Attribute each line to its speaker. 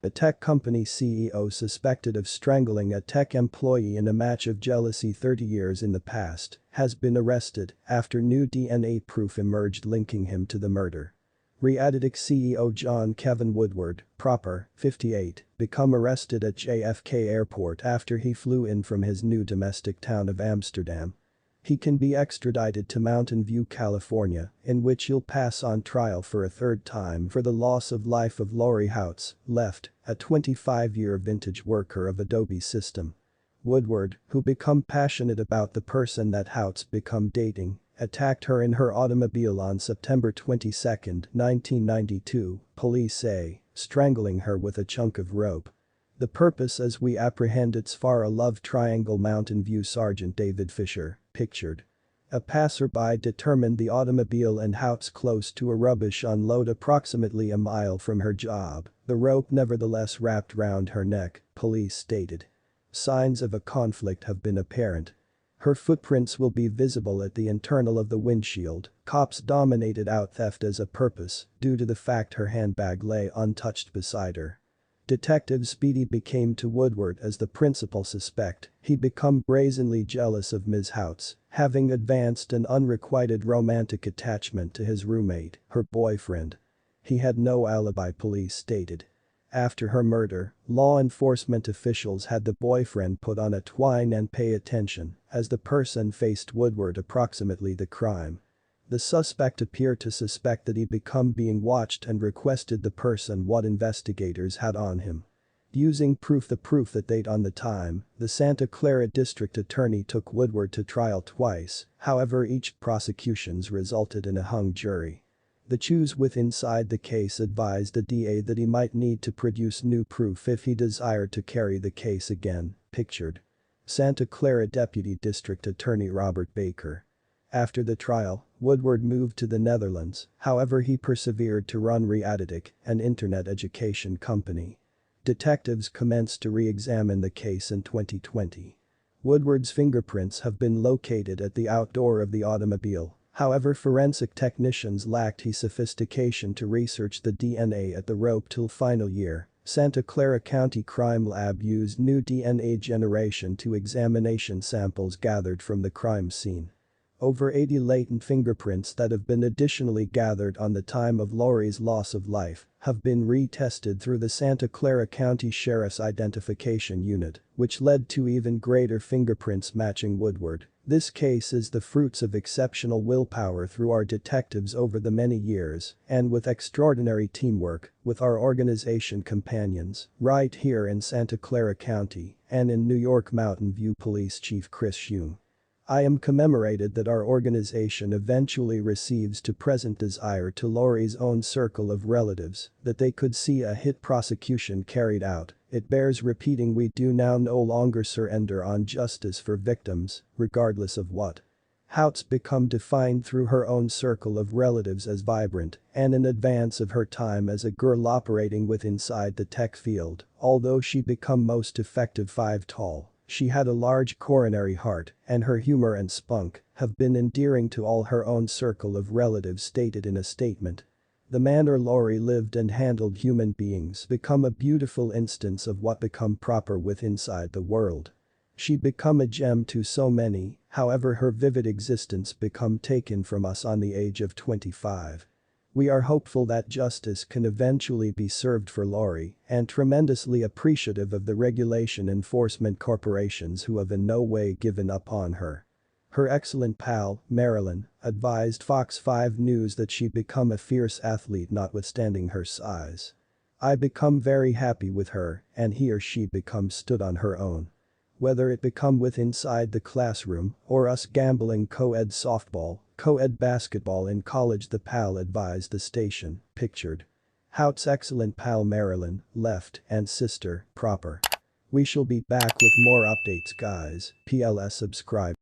Speaker 1: A tech company CEO suspected of strangling a tech employee in a match of jealousy 30 years in the past has been arrested after new DNA proof emerged linking him to the murder. Readitic CEO Kevin Woodward, proper, 58, become arrested at JFK Airport after he flew in from his new domestic town of Amsterdam. He can be extradited to Mountain View, California, in which he'll pass on trial for a third time for the loss of life of Laurie Houts, left, a 25-year vintage worker of Adobe system. Woodward, who become passionate about the person that Houts become dating, attacked her in her automobile on September 22, 1992, police say, strangling her with a chunk of rope. The purpose as we apprehend its far a love triangle. Mountain View Sergeant David Fisher, pictured. A passerby determined the automobile and Houts close to a rubbish unload approximately a mile from her job, the rope nevertheless wrapped round her neck, police stated. Signs of a conflict have been apparent. Her footprints will be visible at the internal of the windshield. Cops dominated out theft as a purpose due to the fact her handbag lay untouched beside her. Detective Speedy became to Woodward as the principal suspect. He become brazenly jealous of Ms. Houts, having advanced an unrequited romantic attachment to his roommate, her boyfriend. He had no alibi, police stated. After her murder, law enforcement officials had the boyfriend put on a twine and pay attention as the person faced Woodward approximately the crime. The suspect appeared to suspect that he become being watched and requested the person what investigators had on him. Using the proof that date on the time, the Santa Clara district attorney took Woodward to trial twice, however each prosecutions resulted in a hung jury. The choose with inside the case advised the DA that he might need to produce new proof if he desired to carry the case again, pictured. Santa Clara Deputy District Attorney Robert Baker. After the trial, Woodward moved to the Netherlands, however he persevered to run Readitic, an internet education company. Detectives commenced to re-examine the case in 2020. Woodward's fingerprints have been located at the outdoor of the automobile, however forensic technicians lacked the sophistication to research the DNA at the rope till final year. Santa Clara County Crime Lab used new DNA generation to examination samples gathered from the crime scene. Over 80 latent fingerprints that have been additionally gathered on the time of Laurie's loss of life have been retested through the Santa Clara County Sheriff's Identification Unit, which led to even greater fingerprints matching Woodward. This case is the fruits of exceptional willpower through our detectives over the many years and with extraordinary teamwork with our organization companions right here in Santa Clara County and in New York. Mountain View Police Chief Chris Hume. I am commemorated that our organization eventually receives to present desire to Laurie's own circle of relatives that they could see a hit prosecution carried out. It bears repeating we do now no longer surrender on justice for victims, regardless of what. Houts become defined through her own circle of relatives as vibrant and in advance of her time as a girl operating with inside the tech field, although she become most effective 5 tall. She had a large coronary heart, and her humor and spunk have been endearing to all her own circle of relatives, stated in a statement. The manner Laurie lived and handled human beings become a beautiful instance of what become proper with inside the world. She become a gem to so many, however her vivid existence become taken from us on the age of 25. We are hopeful that justice can eventually be served for Laurie and tremendously appreciative of the regulation enforcement corporations who have in no way given up on her. Her excellent pal, Marilyn, advised Fox 5 News that she become a fierce athlete notwithstanding her size. I become very happy with her and he or she become stood on her own. Whether it become with inside the classroom or us gambling co-ed softball, co-ed basketball in college, the pal advised the station, pictured. Houts' excellent pal Marilyn, left, and sister, proper. We shall be back with more updates guys, PLS subscribe.